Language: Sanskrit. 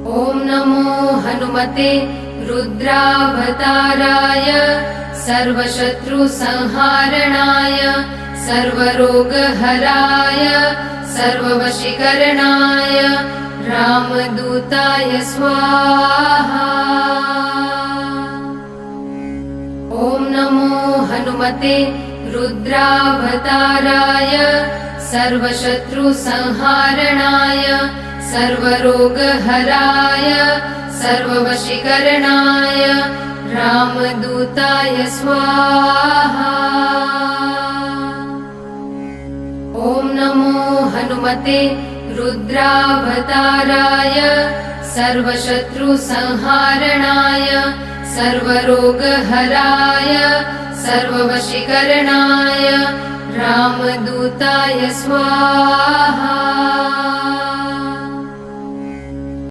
ॐ नमो हनुमते रुद्रावताराय सर्वशत्रुसंहारणाय सर्वरोगहराय सर्ववशीकरणाय रामदूताय स्वाहा। ॐ नमो हनुमते रुद्रावताराय सर्वशत्रुसंहारणाय सर्वरोगहराय सर्ववशीकरणाय रामदूताय स्वाहा। ॐ नमो हनुमते रुद्रावताराय सर्वशत्रुसंहारणाय सर्वरोगहराय सर्ववशीकरणाय रामदूताय स्वाहा।